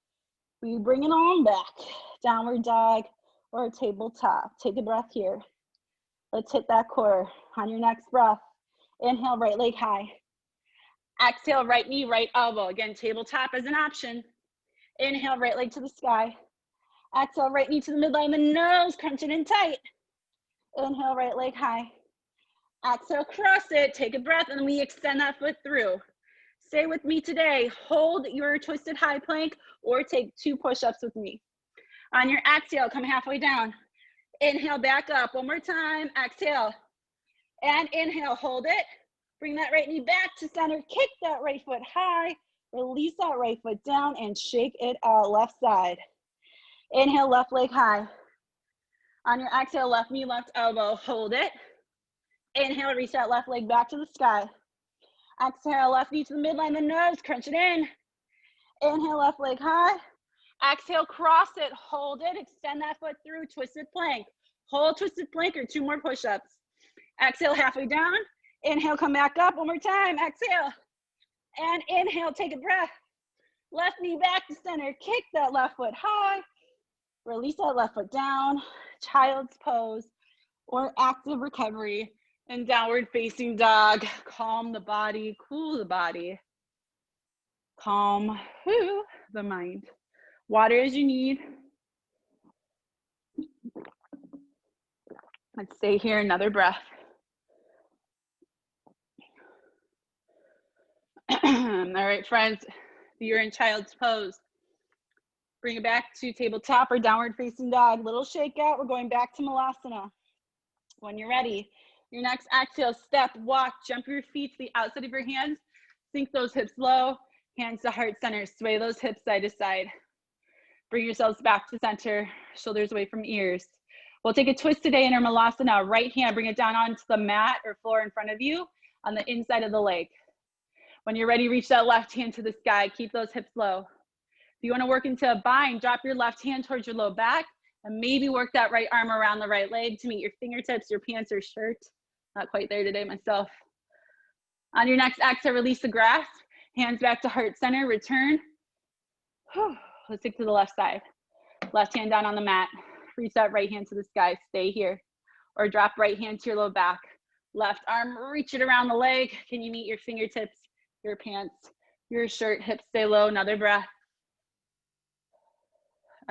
we bring it on back. Downward dog or tabletop. Take a breath here. Let's hit that core. On your next breath, inhale, right leg high. Exhale, right knee, right elbow. Again, tabletop as an option. Inhale, right leg to the sky. Exhale, right knee to the midline, the nose, crunch it in tight. Inhale, right leg high. Exhale, cross it, take a breath, and we extend that foot through. stay with me today. Hold your twisted high plank or take 2 push-ups with me. On your exhale, come halfway down. Inhale, back up. One more time. Exhale. And inhale, hold it. Bring that right knee back to center. Kick that right foot high. Release that right foot down and shake it out. Left side. Inhale, left leg high. On your exhale, left knee, left elbow. Hold it. Inhale, reach that left leg back to the sky. Exhale, left knee to the midline, the nose. Crunch it in. Inhale, left leg high. Exhale, cross it. Hold it. Extend that foot through. Twisted plank. Hold twisted plank or 2 more push-ups. Exhale, halfway down. Inhale, come back up. One more time. Exhale. And inhale, take a breath. Left knee back to center. Kick that left foot high. Release that left foot down. Child's pose or active recovery and downward facing dog. Calm the body, cool the body. Calm the mind. Water as you need. Let's stay here, another breath. All right, friends, you're in child's pose. Bring it back to tabletop or downward facing dog. Little shake out. We're going back to Malasana. When you're ready, your next exhale, step, walk, jump your feet to the outside of your hands. Sink those hips low, hands to heart center. Sway those hips side to side. Bring yourselves back to center, shoulders away from ears. We'll take a twist today in our Malasana. Right hand, bring it down onto the mat or floor in front of you on the inside of the leg. When you're ready, reach that left hand to the sky. Keep those hips low. If you want to work into a bind, drop your left hand towards your low back and maybe work that right arm around the right leg to meet your fingertips, your pants, or shirt. Not quite there today myself. On your next exhale, release the grasp. Hands back to heart center, return. Let's stick to the left side. Left hand down on the mat. Reach that right hand to the sky, stay here. Or drop right hand to your low back. Left arm, reach it around the leg. Can you meet your fingertips, your pants, your shirt, hips stay low, another breath.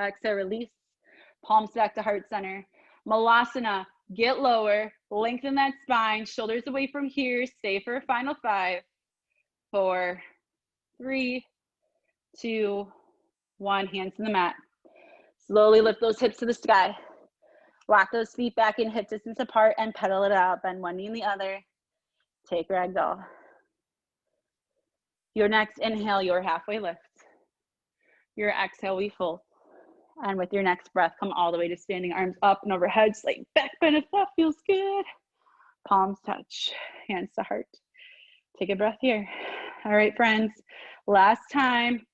Exhale, release. Palms back to heart center. Malasana, get lower, lengthen that spine, shoulders away from here, stay for a final 5, 4, 3, 2, 1, hands to the mat. Slowly lift those hips to the sky. Lock those feet back in hip distance apart and pedal it out. Bend one knee and the other. Take ragdoll. Your next inhale, your halfway lift. Your exhale, we fold. And with your next breath, come all the way to standing, arms up and overhead, slight back bend if that feels good. Palms touch, hands to heart. Take a breath here. All right, friends, last time.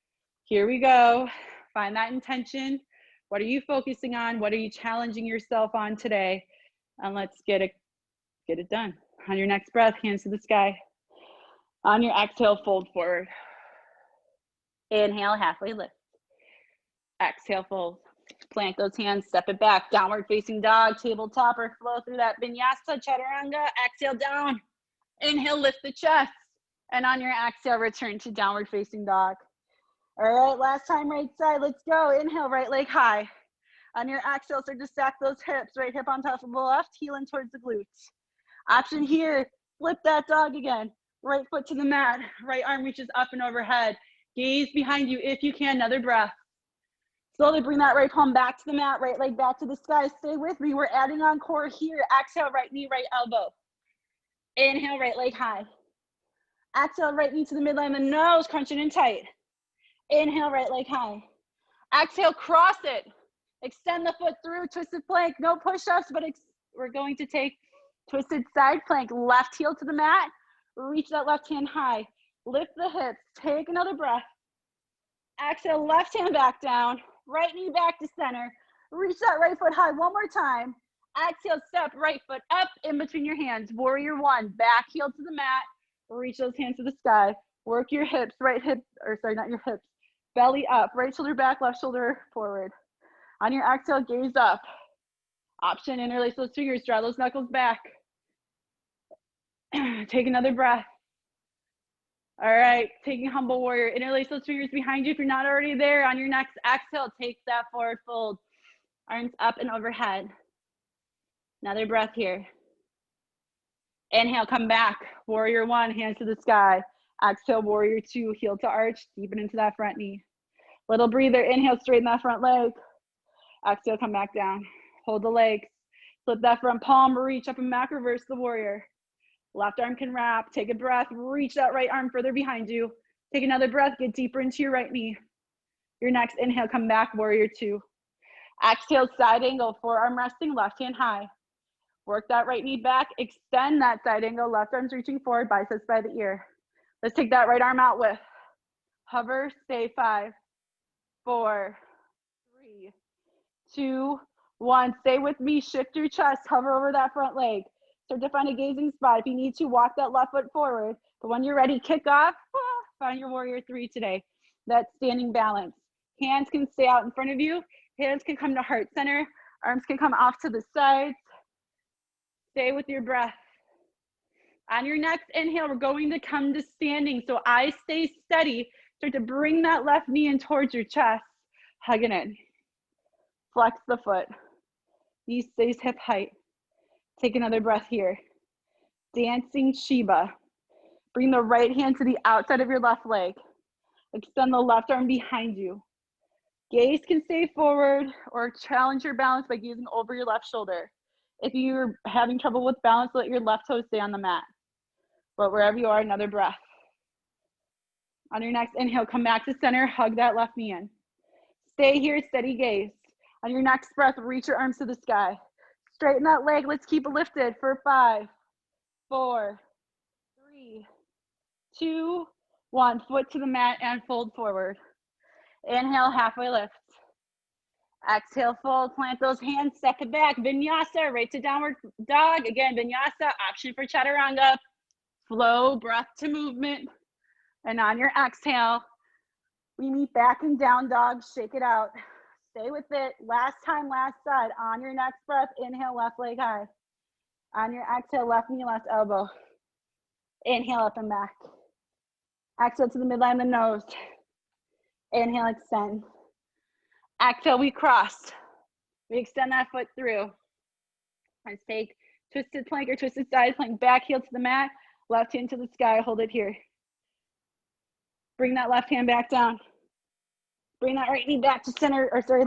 Here we go. Find that intention. What are you focusing on? What are you challenging yourself on today? And let's get it done. On your next breath, hands to the sky. On your exhale, fold forward. Inhale, halfway lift. Exhale, fold. Plant those hands, step it back. Downward facing dog, tabletop or flow through that vinyasa, chaturanga. Exhale down. Inhale, lift the chest. And on your exhale, return to downward facing dog. All right, last time, right side, let's go. Inhale, right leg high. On your exhale, start to stack those hips. Right hip on top of the left, heel in towards the glutes. Option here, flip that dog again. Right foot to the mat, right arm reaches up and overhead. Gaze behind you if you can, another breath. Slowly bring that right palm back to the mat, right leg back to the sky. Stay with me, we're adding on core here. Exhale, right knee, right elbow. Inhale, right leg high. Exhale, right knee to the midline, the nose, crunch it in tight. Inhale, right leg high. Exhale, cross it. Extend the foot through, twisted plank. No push-ups, but we're going to take twisted side plank. Left heel to the mat. Reach that left hand high. Lift the hips. Take another breath. Exhale, left hand back down. Right knee back to center. Reach that right foot high one more time. Exhale, step right foot up in between your hands. Warrior 1. Back heel to the mat. Reach those hands to the sky. Work your hips. Right hip, or sorry, not your hips. Belly up. Right shoulder back, left shoulder forward. On your exhale, gaze up. Option, interlace those fingers. Draw those knuckles back. Take another breath. All right, taking humble warrior. Interlace those fingers behind you if you're not already there. On your next exhale, take that forward fold. Arms up and overhead. Another breath here. Inhale, come back. Warrior 1, hands to the sky. Exhale, warrior two, heel to arch, deepen into that front knee. Little breather, inhale, straighten that front leg. Exhale, come back down. Hold the legs. Flip that front palm, reach up and back, reverse the warrior. Left arm can wrap. Take a breath, reach that right arm further behind you. Take another breath, get deeper into your right knee. Your next inhale, come back, warrior two. Exhale, side angle, forearm resting, left hand high. Work that right knee back, extend that side angle, left arm's reaching forward, biceps by the ear. Let's take that right arm out with. Hover, stay 5, 4, 3, 2, 1. Stay with me, shift your chest, hover over that front leg. Start to find a gazing spot. If you need to, walk that left foot forward. But when you're ready, kick off, find your warrior three today. That standing balance. Hands can stay out in front of you. Hands can come to heart center. Arms can come off to the sides. Stay with your breath. On your next inhale, we're going to come to standing. So eyes stay steady. Start to bring that left knee in towards your chest. Hugging it. Flex the foot. Knee stays hip height. Take another breath here. Dancing Shiva. Bring the right hand to the outside of your left leg. Extend the left arm behind you. Gaze can stay forward or challenge your balance by gazing over your left shoulder. If you're having trouble with balance, let your left toe stay on the mat. But wherever you are, another breath. On your next inhale, come back to center, hug that left knee in. Stay here, steady gaze. On your next breath, reach your arms to the sky. Straighten that leg, let's keep it lifted for 5, 4, 3, 2, 1. Foot to the mat and fold forward. Inhale, halfway lift. Exhale, fold, plant those hands, step it back. Vinyasa, right to downward dog. Again, Vinyasa, option for chaturanga. Flow, breath to movement. And on your exhale, we meet back and down dog, shake it out. Stay with it. Last time, last side. On your next breath, inhale, left leg high. On your exhale, left knee, left elbow. Inhale, up and back. Exhale to the midline of the nose. Inhale, extend. Exhale, we cross. We extend that foot through. Let's take twisted plank or twisted side plank, back heel to the mat, left hand to the sky, hold it here. Bring that left hand back down. Bring that right knee back to center, or sorry,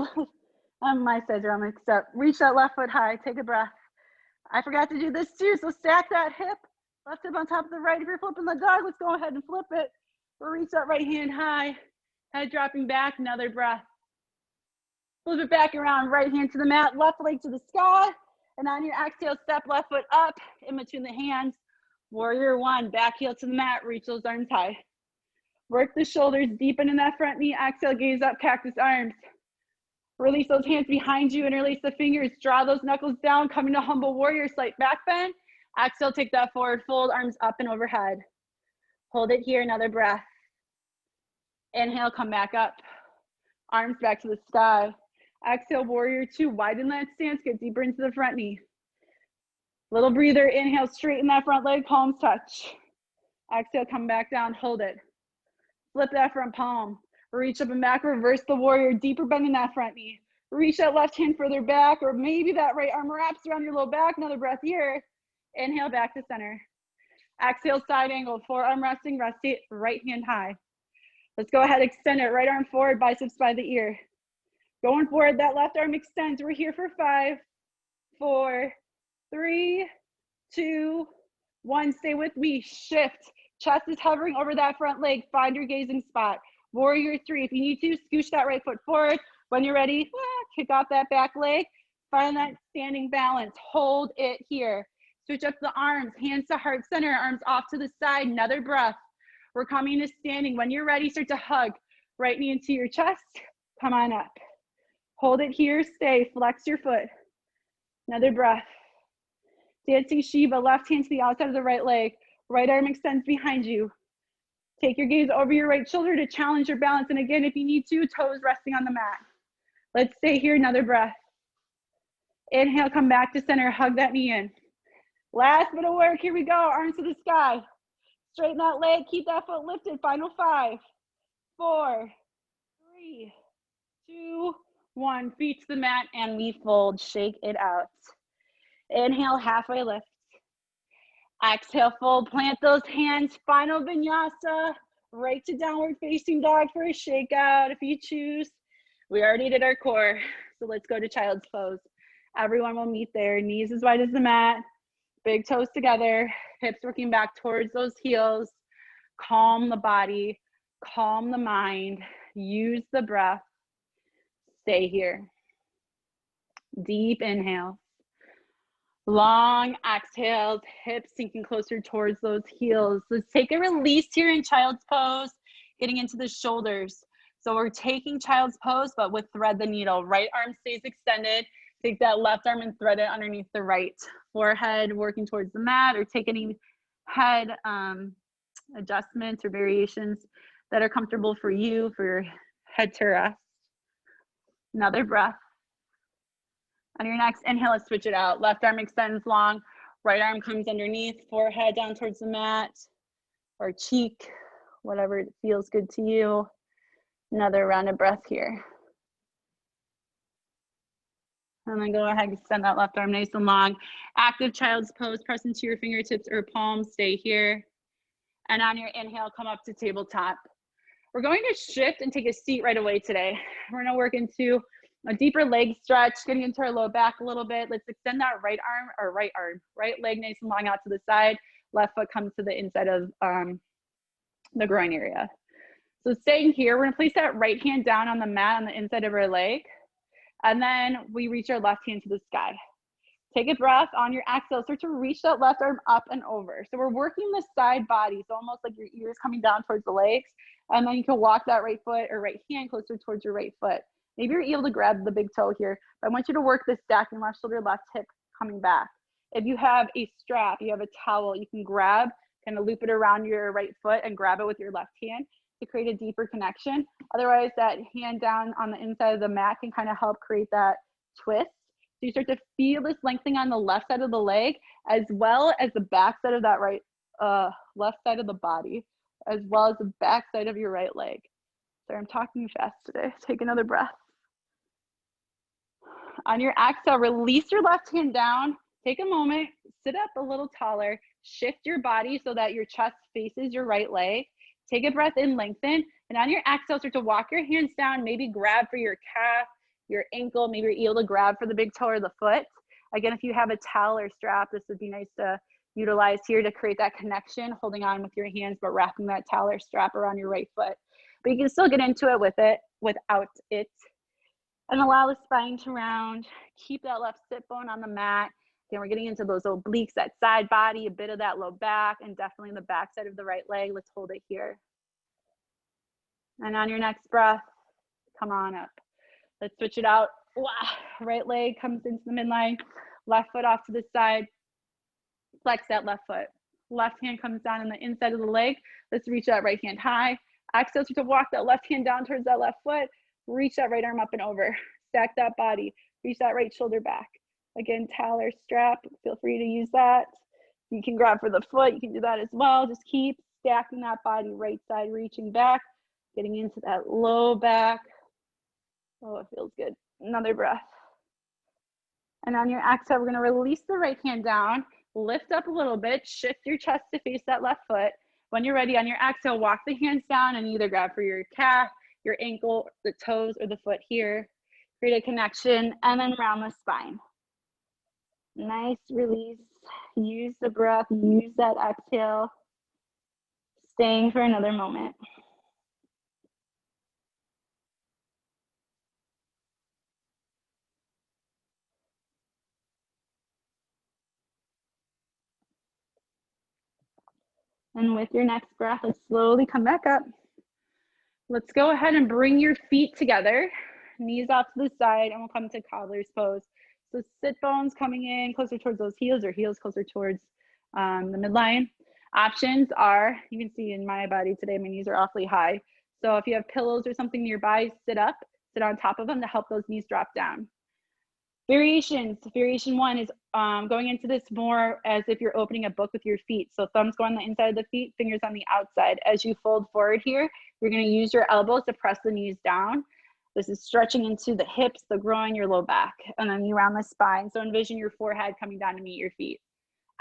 my sides are all mixed up. Reach that left foot high, take a breath. I forgot to do this too, so stack that hip, left hip on top of the right. If you're flipping the dog, let's go ahead and flip it. Or reach that right hand high, head dropping back, another breath. Flip it back around, right hand to the mat, left leg to the sky. And on your exhale, step left foot up in between the hands. Warrior one, back heel to the mat, reach those arms high. Work the shoulders, deepen in that front knee. Exhale, gaze up, cactus arms. Release those hands behind you, interlace the fingers. Draw those knuckles down, coming to humble warrior, slight back bend. Exhale, take that forward fold, arms up and overhead. Hold it here, another breath. Inhale, come back up. Arms back to the sky. Exhale, warrior two, widen that stance, get deeper into the front knee. Little breather, inhale, straighten that front leg, palms touch. Exhale, come back down, hold it. Flip that front palm. Reach up and back, reverse the warrior, deeper bend in that front knee. Reach that left hand further back, or maybe that right arm wraps around your low back, another breath here. Inhale, back to center. Exhale, side angle, forearm resting, rest it, right hand high. Let's go ahead, extend it, right arm forward, biceps by the ear. Going forward, that left arm extends. We're here for 5, 4, 3, 2, 1. Stay with me, shift. Chest is hovering over that front leg. Find your gazing spot. Warrior three, if you need to, scooch that right foot forward. When you're ready, kick off that back leg. Find that standing balance. Hold it here. Switch up the arms, hands to heart center, arms off to the side. Another breath. We're coming to standing. When you're ready, start to hug. Right knee into your chest. Come on up. Hold it here, stay, flex your foot. Another breath. Dancing Shiva, left hand to the outside of the right leg. Right arm extends behind you. Take your gaze over your right shoulder to challenge your balance. And again, if you need to, toes resting on the mat. Let's stay here, another breath. Inhale, come back to center, hug that knee in. Last bit of work, here we go, arms to the sky. Straighten that leg, keep that foot lifted. Final 5, 4, 3, 2, 1. Feet to the mat and we fold, shake it out. Inhale, halfway lift. Exhale, fold, plant those hands, final vinyasa, right to downward facing dog for a shakeout if you choose. We already did our core, so let's go to child's pose. Everyone will meet there, knees as wide as the mat, big toes together, hips working back towards those heels. Calm the body, calm the mind, use the breath. Stay here. Deep inhale. Long exhales, hips sinking closer towards those heels. Let's take a release here in child's pose, getting into the shoulders. So we're taking child's pose, but with thread the needle. Right arm stays extended. Take that left arm and thread it underneath the right. Forehead working towards the mat, or take any head adjustments or variations that are comfortable for you, for your head to rest. Another breath. On your next inhale, let's switch it out. Left arm extends long, right arm comes underneath, forehead down towards the mat or cheek, whatever feels good to you. Another round of breath here. And then go ahead and extend that left arm nice and long. Active child's pose, press into your fingertips or palms, stay here. And on your inhale, come up to tabletop. We're going to shift and take a seat right away today. We're gonna work into a deeper leg stretch, getting into our low back a little bit. Let's extend that right leg nice and long out to the side. Left foot comes to the inside of the groin area. So staying here, we're gonna place that right hand down on the mat on the inside of our leg. And then we reach our left hand to the sky. Take a breath. On your exhale, start to reach that left arm up and over. So we're working the side body, so almost like your ears coming down towards the legs. And then you can walk that right foot or right hand closer towards your right foot. Maybe you're able to grab the big toe here, but I want you to work this stacking left shoulder, left hip coming back. If you have a strap, you have a towel, you can grab, kind of loop it around your right foot and grab it with your left hand to create a deeper connection. Otherwise, that hand down on the inside of the mat can kind of help create that twist. So you start to feel this lengthening on the left side of the leg, as well as the back side of that left side of the body, as well as the back side of your right leg. Sorry, I'm talking fast today. Take another breath. On your exhale, release your left hand down. Take a moment, sit up a little taller, shift your body so that your chest faces your right leg. Take a breath in, lengthen, and on your exhale, start to walk your hands down, maybe grab for your calf, your ankle, maybe you're able to grab for the big toe or the foot. Again, if you have a towel or strap, this would be nice to utilize here to create that connection, holding on with your hands, but wrapping that towel or strap around your right foot. But you can still get into it without it. And allow the spine to round. Keep that left sit bone on the mat. Again, we're getting into those obliques, that side body, a bit of that low back, and definitely the back side of the right leg. Let's hold it here. And on your next breath, come on up. Let's switch it out. Right leg comes into the midline, left foot off to the side. Flex that left foot. Left hand comes down on the inside of the leg. Let's reach that right hand high. Exhale to walk that left hand down towards that left foot. Reach that right arm up and over. Stack that body. Reach that right shoulder back. Again, towel or strap, feel free to use that. You can grab for the foot, you can do that as well. Just keep stacking that body, right side reaching back, getting into that low back. Oh, it feels good. Another breath. And on your exhale, we're gonna release the right hand down, lift up a little bit, shift your chest to face that left foot. When you're ready, on your exhale, walk the hands down and either grab for your calf, your ankle, the toes, or the foot here. Create a connection, and then round the spine. Nice release. Use the breath, use that exhale. Staying for another moment. And with your next breath, let's slowly come back up. Let's go ahead and bring your feet together, knees off to the side, and we'll come to cobbler's pose. So sit bones coming in closer towards those heels, or heels closer towards the midline. Options are, you can see in my body today, my knees are awfully high. So if you have pillows or something nearby, sit up, sit on top of them to help those knees drop down. Variations. Variation one is going into this more as if you're opening a book with your feet. So thumbs go on the inside of the feet, fingers on the outside. As you fold forward here, you're going to use your elbows to press the knees down. This is stretching into the hips, the groin, your low back, and then you round the spine. So envision your forehead coming down to meet your feet.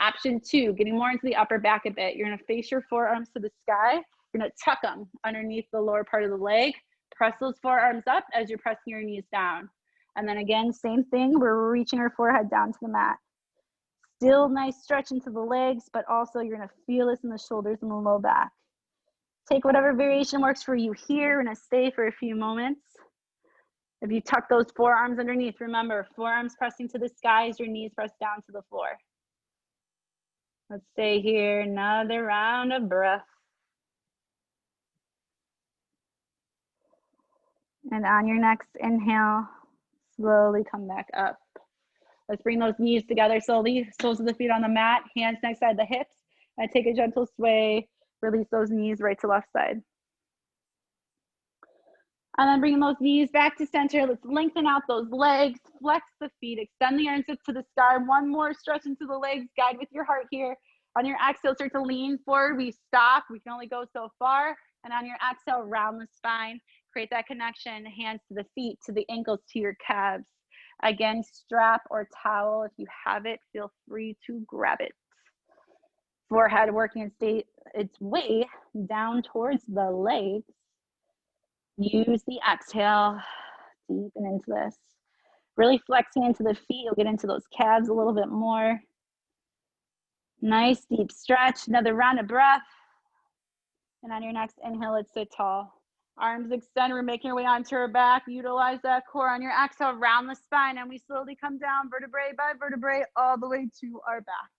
Option 2, getting more into the upper back a bit. You're gonna face your forearms to the sky. You're gonna tuck them underneath the lower part of the leg. Press those forearms up as you're pressing your knees down. And then again, same thing, we're reaching our forehead down to the mat. Still nice stretch into the legs, but also you're gonna feel this in the shoulders and the low back. Take whatever variation works for you here. We're gonna stay for a few moments. If you tuck those forearms underneath, remember, forearms pressing to the sky as your knees press down to the floor. Let's stay here, another round of breath. And on your next inhale, slowly come back up. Let's bring those knees together slowly, soles of the feet on the mat, hands next side the hips, and take a gentle sway, release those knees right to left side. And then bring those knees back to center. Let's lengthen out those legs, flex the feet, extend the arms up to the sky. One more stretch into the legs, guide with your heart here. On your exhale, start to lean forward. We stop, we can only go so far. And on your exhale, round the spine. Create that connection, hands to the feet, to the ankles, to your calves. Again, strap or towel, if you have it, feel free to grab it. Forehead working its way down towards the legs. Use the exhale, deepen into this. Really flexing into the feet, you'll get into those calves a little bit more. Nice deep stretch, another round of breath. And on your next inhale, let's sit tall. Arms extend, we're making our way onto our back. Utilize that core. On your exhale, round the spine, and we slowly come down vertebrae by vertebrae all the way to our back.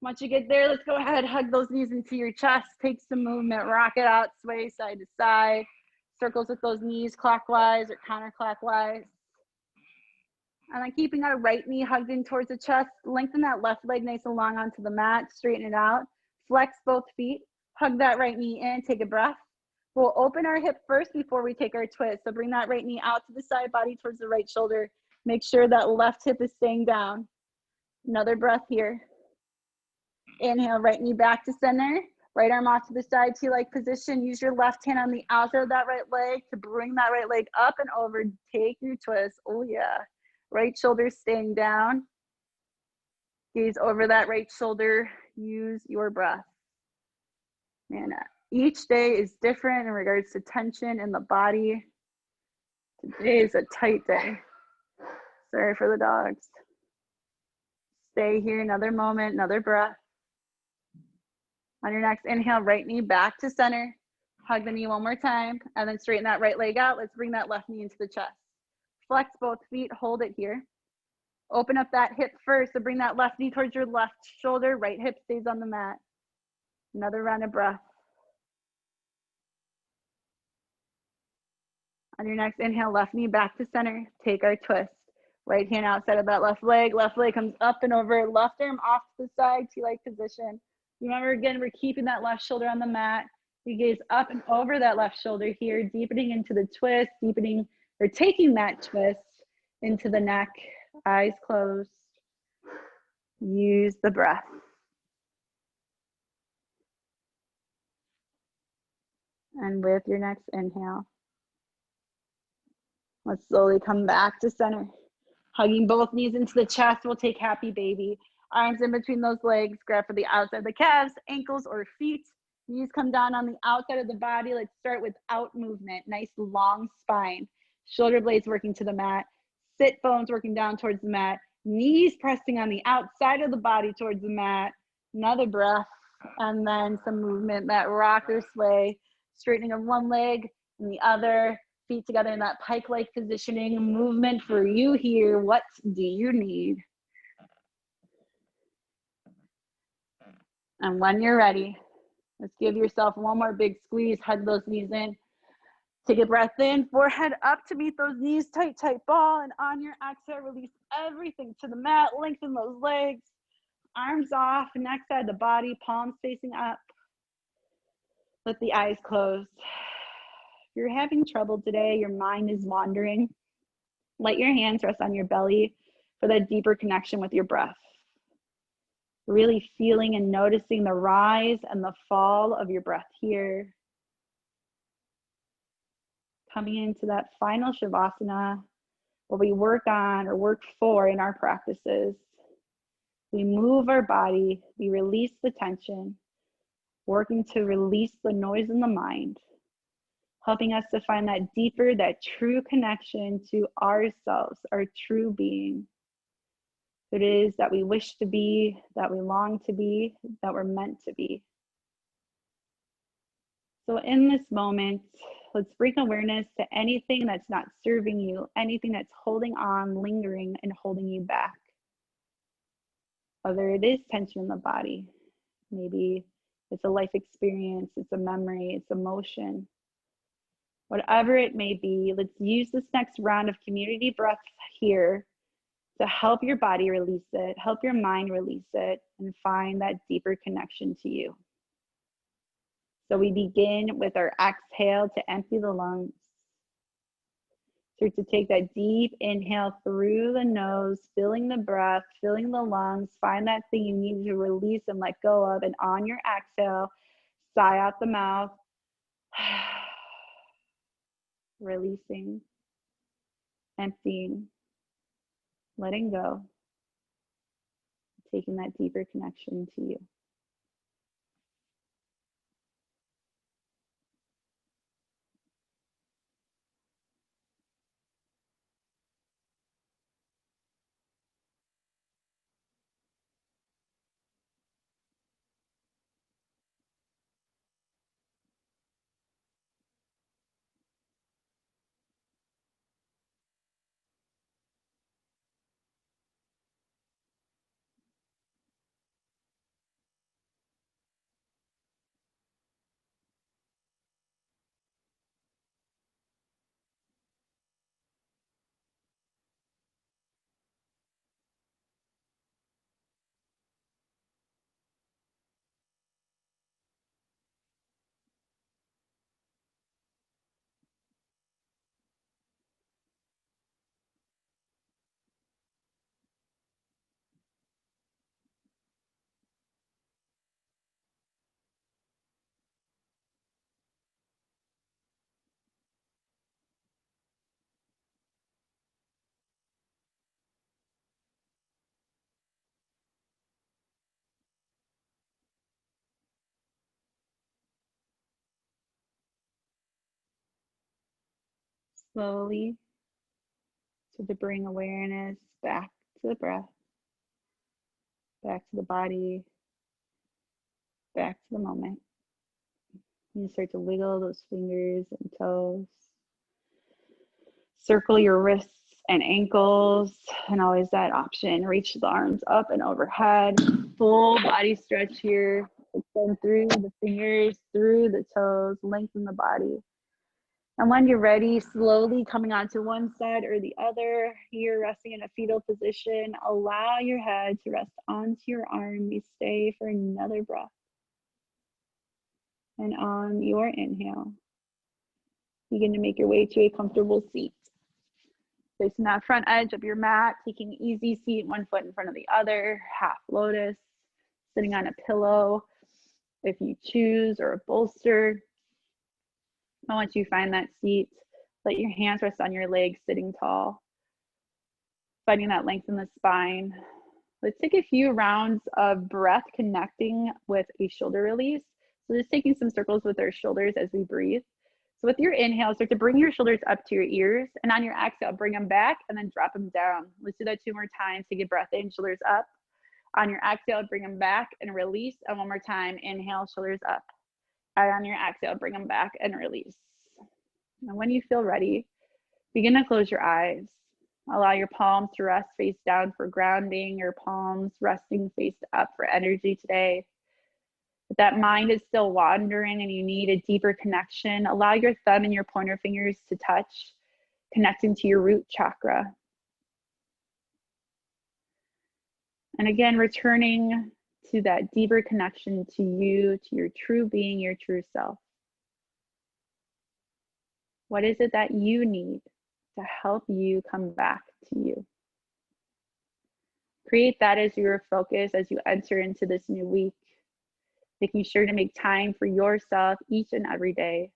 Once you get there, let's go ahead, hug those knees into your chest, take some movement, rock it out, sway side to side. Circles with those knees clockwise or counterclockwise. And then keeping our right knee hugged in towards the chest, lengthen that left leg nice and long onto the mat, straighten it out, flex both feet, hug that right knee in, take a breath. We'll open our hip first before we take our twist. So bring that right knee out to the side body towards the right shoulder. Make sure that left hip is staying down. Another breath here. Inhale, right knee back to center. Right arm off to the side, T-like position. Use your left hand on the outside of that right leg to bring that right leg up and over. Take your twist. Oh yeah. Right shoulder staying down. Gaze over that right shoulder. Use your breath. Man, each day is different in regards to tension in the body. Today is a tight day. Sorry for the dogs. Stay here, another moment, another breath. On your next inhale, right knee back to center. Hug the knee one more time, and then straighten that right leg out. Let's bring that left knee into the chest. Flex both feet, hold it here. Open up that hip first, so bring that left knee towards your left shoulder. Right hip stays on the mat. Another round of breath. On your next inhale, left knee back to center. Take our twist. Right hand outside of that left leg comes up and over. Left arm off to the side, T-like position. Remember, again, we're keeping that left shoulder on the mat. We gaze up and over that left shoulder here, deepening into the twist, deepening or taking that twist into the neck, eyes closed. Use the breath. And with your next inhale, let's slowly come back to center. Hugging both knees into the chest, we'll take happy baby. Arms in between those legs, grab for the outside of the calves, ankles, or feet. Knees come down on the outside of the body. Let's start with out movement. Nice long spine. Shoulder blades working to the mat. Sit bones working down towards the mat. Knees pressing on the outside of the body towards the mat. Another breath. And then some movement, that rocker sway. Straightening of one leg and the other. Feet together in that pike-like positioning. Movement for you here. What do you need? And when you're ready, let's give yourself one more big squeeze. Hug those knees in. Take a breath in, forehead up to meet those knees, tight, tight ball. And on your exhale, release everything to the mat. Lengthen those legs. Arms off, neck side of the body, palms facing up. Let the eyes close. If you're having trouble today, your mind is wandering, let your hands rest on your belly for that deeper connection with your breath. Really feeling and noticing the rise and the fall of your breath here. Coming into that final Shavasana, what we work on or work for in our practices. We move our body, we release the tension, working to release the noise in the mind, helping us to find that deeper, that true connection to ourselves, our true being. It is that we wish to be, that we long to be, that we're meant to be. So in this moment, let's bring awareness to anything that's not serving you, anything that's holding on, lingering, and holding you back. Whether it is tension in the body, maybe it's a life experience, it's a memory, it's emotion. Whatever it may be, let's use this next round of community breaths here to help your body release it, help your mind release it, and find that deeper connection to you. So we begin with our exhale to empty the lungs. Start to take that deep inhale through the nose, filling the breath, filling the lungs. Find that thing you need to release and let go of. And on your exhale, sigh out the mouth. Releasing, emptying, letting go, taking that deeper connection to you. Slowly, so to bring awareness back to the breath, back to the body, back to the moment. You start to wiggle those fingers and toes. Circle your wrists and ankles, and always that option. Reach the arms up and overhead. Full body stretch here. Extend through the fingers, through the toes, lengthen the body. And when you're ready, slowly coming onto one side or the other, you're resting in a fetal position. Allow your head to rest onto your arm. You stay for another breath. And on your inhale, begin to make your way to a comfortable seat. Placing that front edge of your mat, taking an easy seat, one foot in front of the other, half lotus, sitting on a pillow if you choose, or a bolster. And once you find that seat, let your hands rest on your legs, sitting tall, finding that length in the spine. Let's take a few rounds of breath connecting with a shoulder release. So just taking some circles with our shoulders as we breathe. So with your inhale, start to bring your shoulders up to your ears, and on your exhale, bring them back and then drop them down. Let's do that 2 more times. Take a breath in, shoulders up. On your exhale, bring them back and release. And one more time, inhale, shoulders up. And on your exhale, bring them back and release. And when you feel ready, begin to close your eyes. Allow your palms to rest face down for grounding, your palms resting face up for energy today. If that mind is still wandering and you need a deeper connection, allow your thumb and your pointer fingers to touch, connecting to your root chakra. And again, returning to that deeper connection to you, to your true being, your true self. What is it that you need to help you come back to you? Create that as your focus as you enter into this new week. Making sure to make time for yourself each and every day,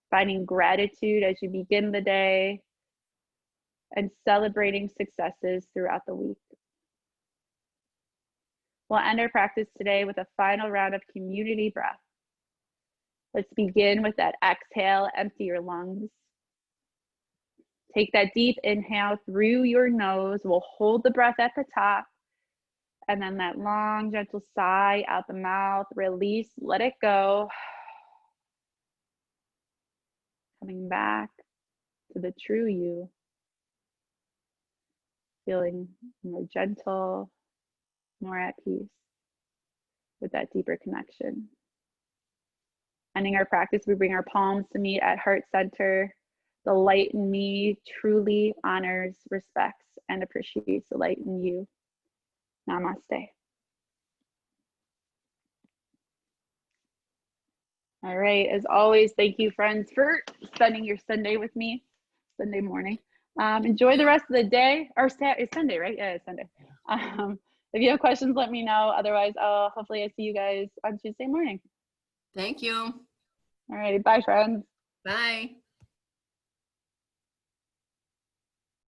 finding gratitude as you begin the day, and celebrating successes throughout the week. We'll end our practice today with a final round of community breath. Let's begin with that exhale, empty your lungs. Take that deep inhale through your nose. We'll hold the breath at the top. And then that long, gentle sigh out the mouth. Release, let it go. Coming back to the true you. Feeling more gentle, more at peace with that deeper connection. Ending our practice, we bring our palms to meet at heart center. The light in me truly honors, respects, and appreciates the light in you. Namaste. All right, as always, thank you, friends, for spending your Sunday with me, Sunday morning. Enjoy the rest of the day, or it's Sunday, right? Yeah, it's Sunday. If you have questions, let me know. Otherwise, hopefully I see you guys on Tuesday morning. Thank you. All right, bye, friends. Bye.